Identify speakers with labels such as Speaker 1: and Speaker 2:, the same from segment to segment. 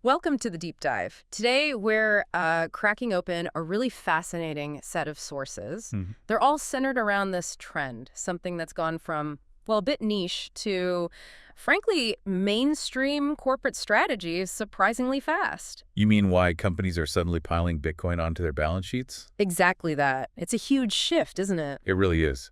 Speaker 1: Welcome to the deep dive. Today, we're cracking open a really fascinating set of sources. They're all centered around this trend, something that's gone from, well, a bit niche to, frankly, mainstream corporate strategies surprisingly fast.
Speaker 2: You mean why companies are suddenly piling Bitcoin onto their balance sheets?
Speaker 1: Exactly that. It's a huge shift, isn't it?
Speaker 2: It really is.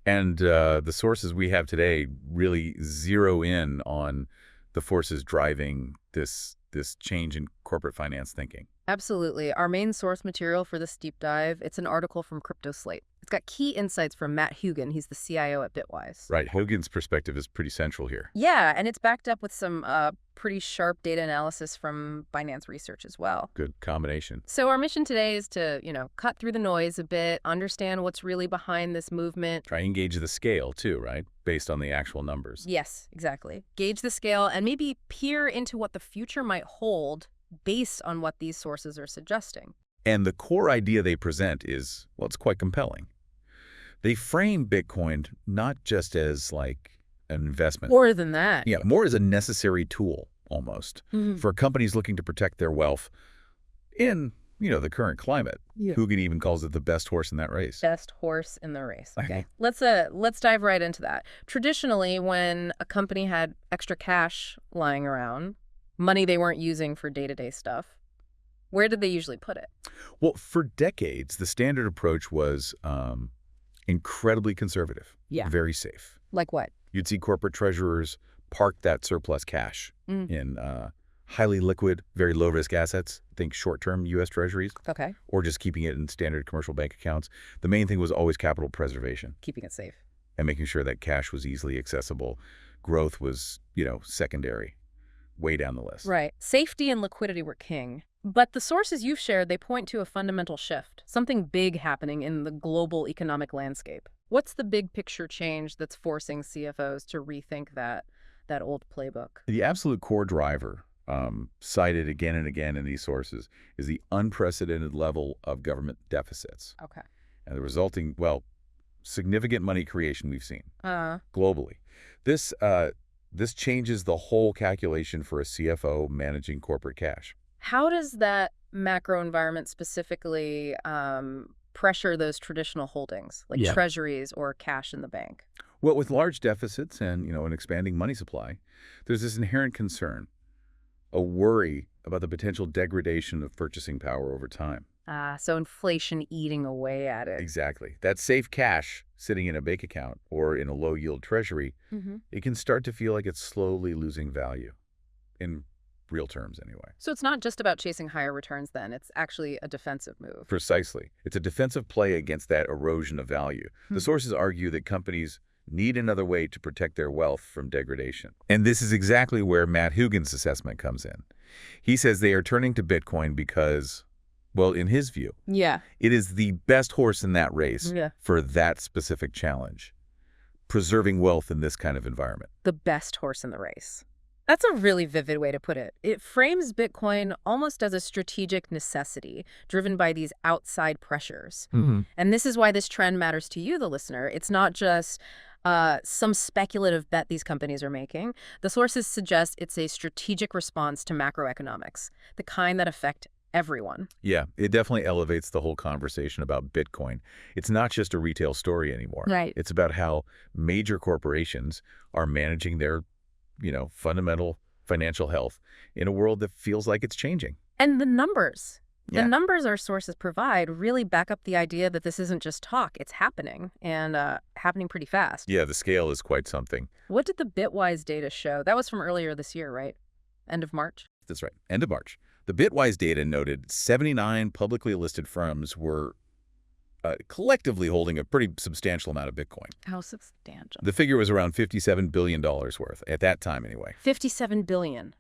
Speaker 2: And the sources we have today really zero in on the forces driving this change in corporate finance thinking.
Speaker 1: Absolutely. Our main source material for this deep dive, it's an article from Crypto Slate. It's got key insights from Matt Hougan. He's the CIO at Bitwise.
Speaker 2: Right. Hougan's perspective is pretty central here.
Speaker 1: Yeah, and it's backed up with some pretty sharp data analysis from Binance research as well.
Speaker 2: Good combination.
Speaker 1: So our mission today is to, cut through the noise a bit, understand what's really behind this movement.
Speaker 2: Try and gauge the scale, too, right? Based on the actual numbers.
Speaker 1: Yes, exactly. Gauge the scale and maybe peer into what the future might hold based on what these sources are suggesting.
Speaker 2: And the core idea they present is, well, it's quite compelling. They frame Bitcoin not just as, like, an investment.
Speaker 1: More than that.
Speaker 2: Yeah, more as a necessary tool, almost, for companies looking to protect their wealth in, the current climate.
Speaker 1: Yeah.
Speaker 2: Hougan even calls it the best horse in that race.
Speaker 1: Best horse in the race. Okay. Let's dive right into that. Traditionally, when a company had extra cash lying around, money they weren't using for day-to-day stuff, where did they usually put it?
Speaker 2: Well, for decades, the standard approach was incredibly conservative.
Speaker 1: Yeah.
Speaker 2: Very safe.
Speaker 1: Like what?
Speaker 2: You'd see corporate treasurers park that surplus cash in highly liquid, very low-risk assets. Think short-term U.S. treasuries.
Speaker 1: Okay.
Speaker 2: Or just keeping it in standard commercial bank accounts. The main thing was always capital preservation.
Speaker 1: Keeping it safe.
Speaker 2: And making sure that cash was easily accessible. Growth was, secondary, way down the list.
Speaker 1: Right. Safety and liquidity were king. But the sources you've shared, they point to a fundamental shift, something big happening in the global economic landscape. What's the big picture change that's forcing CFOs to rethink that old playbook?
Speaker 2: The absolute core driver, cited again and again in these sources, is the unprecedented level of government deficits.
Speaker 1: Okay.
Speaker 2: And the resulting, significant money creation we've seen globally. This changes the whole calculation for a CFO managing corporate cash.
Speaker 1: How does that macro environment specifically pressure those traditional holdings, like treasuries or cash in the bank?
Speaker 2: Well, with large deficits and, an expanding money supply, there's this inherent concern, a worry about the potential degradation of purchasing power over time.
Speaker 1: So inflation eating away at it.
Speaker 2: Exactly. That safe cash sitting in a bank account or in a low-yield treasury, it can start to feel like it's slowly losing value, in real terms anyway.
Speaker 1: So it's not just about chasing higher returns then. It's actually a defensive move.
Speaker 2: Precisely. It's a defensive play against that erosion of value. The sources argue that companies need another way to protect their wealth from degradation. And this is exactly where Matt Hougan's assessment comes in. He says they are turning to Bitcoin because, well, in his view, it is the best horse in that race for that specific challenge, preserving wealth in this kind of environment.
Speaker 1: The best horse in the race. That's a really vivid way to put it. It frames Bitcoin almost as a strategic necessity driven by these outside pressures. And this is why this trend matters to you, the listener. It's not just some speculative bet these companies are making. The sources suggest it's a strategic response to macroeconomics, the kind that affect everyone.
Speaker 2: Yeah, it definitely elevates the whole conversation about Bitcoin. It's not just a retail story anymore.
Speaker 1: Right.
Speaker 2: It's about how major corporations are managing their fundamental financial health in a world that feels like it's changing.
Speaker 1: And the numbers.
Speaker 2: Yeah.
Speaker 1: The numbers our sources provide really back up the idea that this isn't just talk. It's happening, and happening pretty fast.
Speaker 2: Yeah, the scale is quite something.
Speaker 1: What did the Bitwise data show? That was from earlier this year, right? End of March?
Speaker 2: That's right. End of March. The Bitwise data noted 79 publicly listed firms were collectively holding a pretty substantial amount of Bitcoin.
Speaker 1: How substantial?
Speaker 2: The figure was around $57 billion worth, at that time anyway.
Speaker 1: $57 billion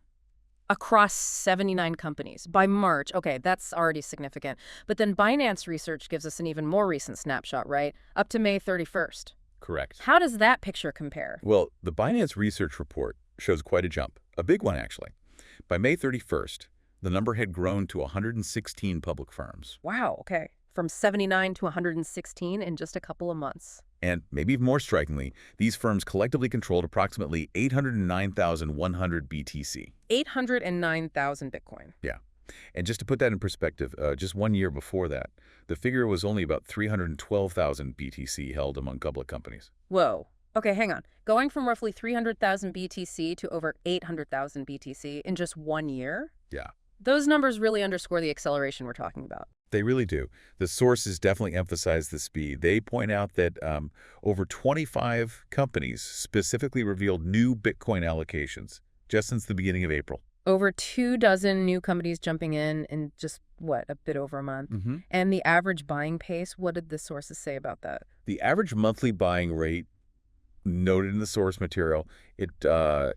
Speaker 1: across 79 companies. By March, okay, that's already significant. But then Binance research gives us an even more recent snapshot, right? Up to May 31st.
Speaker 2: Correct.
Speaker 1: How does that picture compare?
Speaker 2: Well, the Binance research report shows quite a jump, a big one actually. By May 31st, the number had grown to 116 public firms.
Speaker 1: Wow, okay. From 79 to 116 in just a couple of months.
Speaker 2: And maybe even more strikingly, these firms collectively controlled approximately 809,100 BTC.
Speaker 1: 809,000 Bitcoin.
Speaker 2: Yeah. And just to put that in perspective, just 1 year before that, the figure was only about 312,000 BTC held among public companies.
Speaker 1: Whoa. Okay, hang on. Going from roughly 300,000 BTC to over 800,000 BTC in just 1 year?
Speaker 2: Yeah.
Speaker 1: Those numbers really underscore the acceleration we're talking about.
Speaker 2: They really do. The sources definitely emphasize the speed. They point out that over 25 companies specifically revealed new Bitcoin allocations just since the beginning of April.
Speaker 1: Over 24 new companies jumping in just, what, a bit over a month? And the average buying pace, what did the sources say about that?
Speaker 2: The average monthly buying rate noted in the source material, it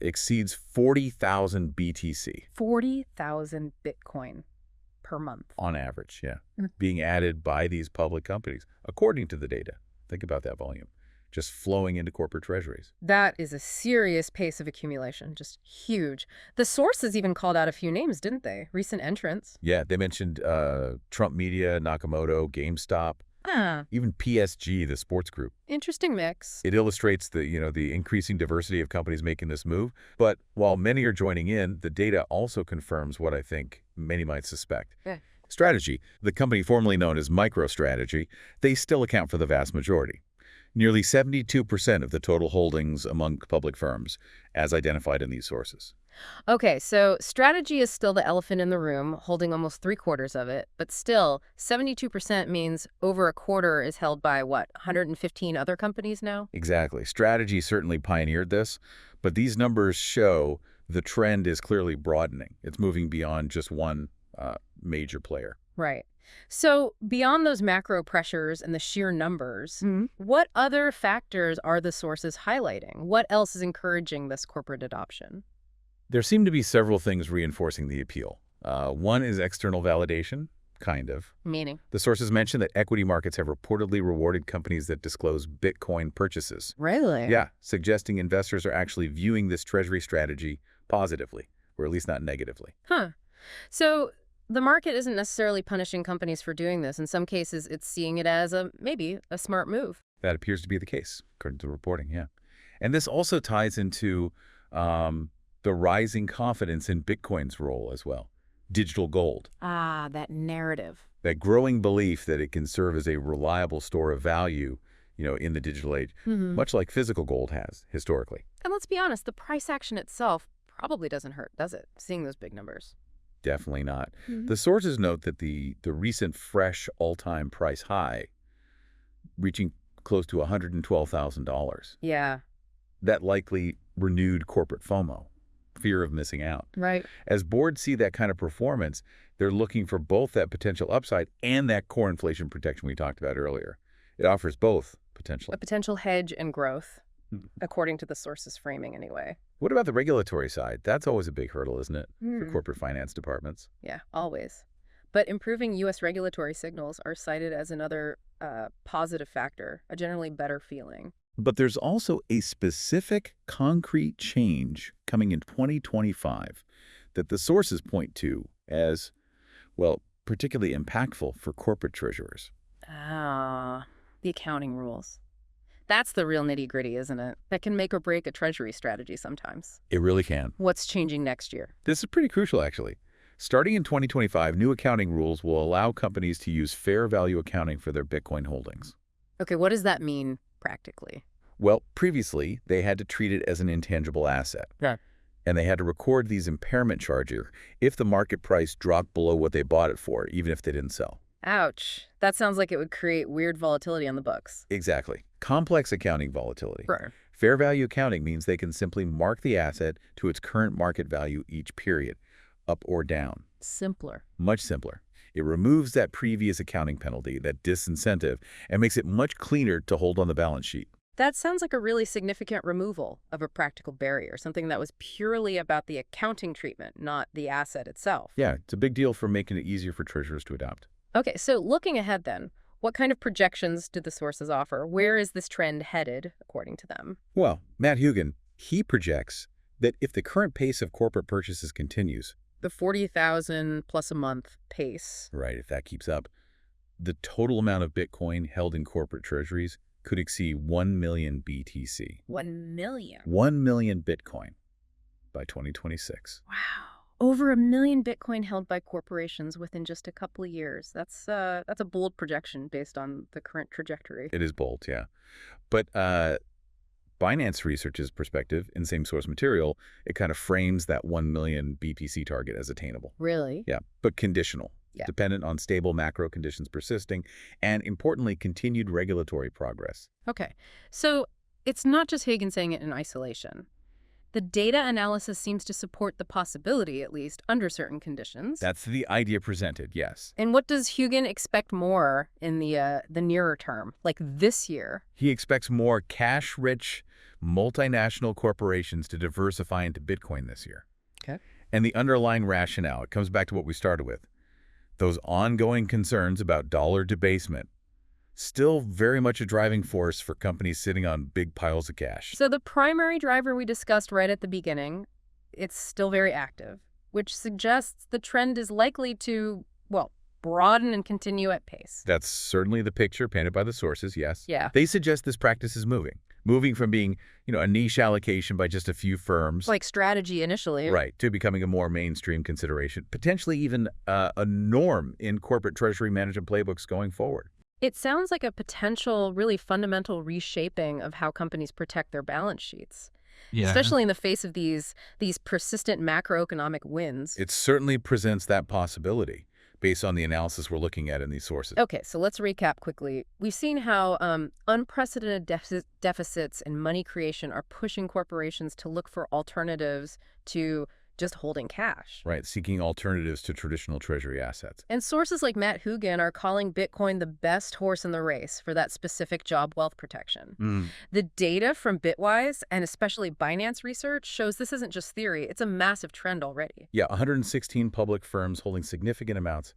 Speaker 2: exceeds 40,000 BTC.
Speaker 1: 40,000 Bitcoin per month.
Speaker 2: On average, yeah. Being added by these public companies, according to the data. Think about that volume. Just flowing into corporate treasuries.
Speaker 1: That is a serious pace of accumulation, just huge. The sources even called out a few names, didn't they? Recent entrants.
Speaker 2: Yeah, they mentioned Trump Media, Nakamoto, GameStop, even PSG, the sports group.
Speaker 1: Interesting mix.
Speaker 2: It illustrates the increasing diversity of companies making this move. But while many are joining in, the data also confirms what I think many might suspect. Strategy, the company formerly known as MicroStrategy, they still account for the vast majority. Nearly 72% of the total holdings among public firms, as identified in these sources.
Speaker 1: Okay, so strategy is still the elephant in the room, holding almost 3/4 of it, but still, 72% means over a quarter is held by, what, 115 other companies now?
Speaker 2: Exactly. Strategy certainly pioneered this, but these numbers show the trend is clearly broadening. It's moving beyond just one major player.
Speaker 1: Right. So beyond those macro pressures and the sheer numbers, what other factors are the sources highlighting? What else is encouraging this corporate adoption?
Speaker 2: There seem to be several things reinforcing the appeal. One is external validation, kind of.
Speaker 1: Meaning?
Speaker 2: The sources mention that equity markets have reportedly rewarded companies that disclose Bitcoin purchases.
Speaker 1: Really?
Speaker 2: Yeah, suggesting investors are actually viewing this treasury strategy positively, or at least not negatively.
Speaker 1: So the market isn't necessarily punishing companies for doing this. In some cases, it's seeing it as maybe a smart move.
Speaker 2: That appears to be the case, according to the reporting, yeah. And this also ties into the rising confidence in Bitcoin's role as well. Digital gold.
Speaker 1: Ah, that narrative.
Speaker 2: That growing belief that it can serve as a reliable store of value, in the digital age, much like physical gold has historically.
Speaker 1: And let's be honest, the price action itself probably doesn't hurt, does it? Seeing those big numbers.
Speaker 2: Definitely not. The sources note that the recent fresh all-time price high, reaching close to $112,000.
Speaker 1: Yeah.
Speaker 2: That likely renewed corporate FOMO, fear of missing out.
Speaker 1: Right.
Speaker 2: As boards see that kind of performance, they're looking for both that potential upside and that core inflation protection we talked about earlier. It offers both potentially.
Speaker 1: A potential hedge and growth, according to the source's framing anyway.
Speaker 2: What about the regulatory side? That's always a big hurdle, isn't it, for corporate finance departments?
Speaker 1: Yeah, always. But improving U.S. regulatory signals are cited as another positive factor, a generally better feeling.
Speaker 2: But there's also a specific concrete change coming in 2025 that the sources point to as, well, particularly impactful for corporate treasurers.
Speaker 1: Ah, the accounting rules. That's the real nitty-gritty, isn't it? That can make or break a treasury strategy sometimes.
Speaker 2: It really can.
Speaker 1: What's changing next year?
Speaker 2: This is pretty crucial, actually. Starting in 2025, new accounting rules will allow companies to use fair value accounting for their Bitcoin holdings.
Speaker 1: Okay, what does that mean practically?
Speaker 2: Well, previously, they had to treat it as an intangible asset.
Speaker 1: Yeah.
Speaker 2: And they had to record these impairment charges if the market price dropped below what they bought it for, even if they didn't sell.
Speaker 1: Ouch. That sounds like it would create weird volatility on the books.
Speaker 2: Exactly. Complex accounting volatility.
Speaker 1: Right.
Speaker 2: Fair value accounting means they can simply mark the asset to its current market value each period, up or down.
Speaker 1: Simpler.
Speaker 2: Much simpler. It removes that previous accounting penalty, that disincentive, and makes it much cleaner to hold on the balance sheet.
Speaker 1: That sounds like a really significant removal of a practical barrier, something that was purely about the accounting treatment, not the asset itself.
Speaker 2: Yeah, it's a big deal for making it easier for treasurers to adopt.
Speaker 1: Okay, so looking ahead then, what kind of projections do the sources offer? Where is this trend headed, according to them?
Speaker 2: Well, Matt Hougan, he projects that if the current pace of corporate purchases continues,
Speaker 1: The 40,000 plus a month pace.
Speaker 2: right, if that keeps up, the total amount of Bitcoin held in corporate treasuries could exceed 1 million BTC.
Speaker 1: 1 million.
Speaker 2: 1 million Bitcoin by 2026.
Speaker 1: Wow. Over 1 million Bitcoin held by corporations within just a couple of years. That's a bold projection based on the current trajectory.
Speaker 2: It is bold, yeah. But Binance Research's perspective in same source material, it kind of frames that 1 million BTC target as attainable.
Speaker 1: Really?
Speaker 2: Yeah, but conditional.
Speaker 1: Yeah.
Speaker 2: Dependent on stable macro conditions persisting, and importantly, continued regulatory progress.
Speaker 1: Okay. So it's not just Hougan saying it in isolation. The data analysis seems to support the possibility, at least, under certain conditions.
Speaker 2: That's the idea presented, yes.
Speaker 1: And what does Hougan expect more in the nearer term, like this year?
Speaker 2: He expects more cash-rich, multinational corporations to diversify into Bitcoin this year.
Speaker 1: Okay.
Speaker 2: And the underlying rationale, it comes back to what we started with. Those ongoing concerns about dollar debasement, still very much a driving force for companies sitting on big piles of cash.
Speaker 1: So the primary driver we discussed right at the beginning, it's still very active, which suggests the trend is likely to, well, broaden and continue at pace.
Speaker 2: That's certainly the picture painted by the sources, yes.
Speaker 1: Yeah.
Speaker 2: They suggest this practice is moving from being, a niche allocation by just a few firms.
Speaker 1: Like strategy initially.
Speaker 2: Right, to becoming a more mainstream consideration, potentially even a norm in corporate treasury management playbooks going forward.
Speaker 1: It sounds like a potential really fundamental reshaping of how companies protect their balance sheets.
Speaker 2: Yeah.
Speaker 1: Especially in the face of these persistent macroeconomic winds.
Speaker 2: It certainly presents that possibility based on the analysis we're looking at in these sources.
Speaker 1: Okay, so let's recap quickly. We've seen how unprecedented deficits in money creation are pushing corporations to look for alternatives to just holding cash.
Speaker 2: Right, seeking alternatives to traditional treasury assets.
Speaker 1: And sources like Matt Hougan are calling Bitcoin the best horse in the race for that specific job wealth protection. The data from Bitwise, and especially Binance research, shows this isn't just theory, it's a massive trend already.
Speaker 2: Yeah, 116 public firms holding significant amounts,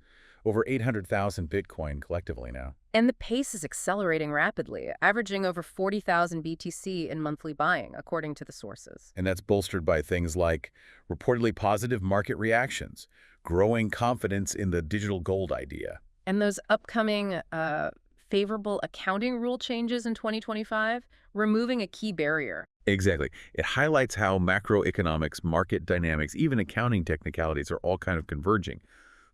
Speaker 2: over 800,000 Bitcoin collectively now.
Speaker 1: And the pace is accelerating rapidly, averaging over 40,000 BTC in monthly buying, according to the sources.
Speaker 2: And that's bolstered by things like reportedly positive market reactions, growing confidence in the digital gold idea.
Speaker 1: And those upcoming favorable accounting rule changes in 2025, removing a key barrier.
Speaker 2: Exactly. It highlights how macroeconomics, market dynamics, even accounting technicalities are all kind of converging,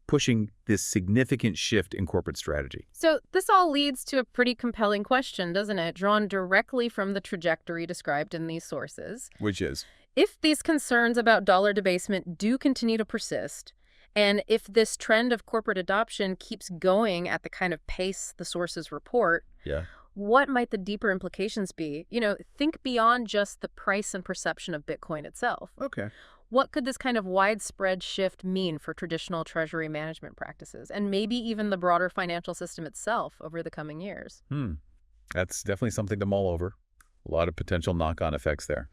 Speaker 2: pushing this significant shift in corporate strategy.
Speaker 1: So this all leads to a pretty compelling question, doesn't it? Drawn directly from the trajectory described in these sources.
Speaker 2: Which is?
Speaker 1: If these concerns about dollar debasement do continue to persist, and if this trend of corporate adoption keeps going at the kind of pace the sources report, what might the deeper implications be? Think beyond just the price and perception of Bitcoin itself.
Speaker 2: Okay.
Speaker 1: What could this kind of widespread shift mean for traditional treasury management practices, and maybe even the broader financial system itself over the coming years?
Speaker 2: That's definitely something to mull over. A lot of potential knock-on effects there.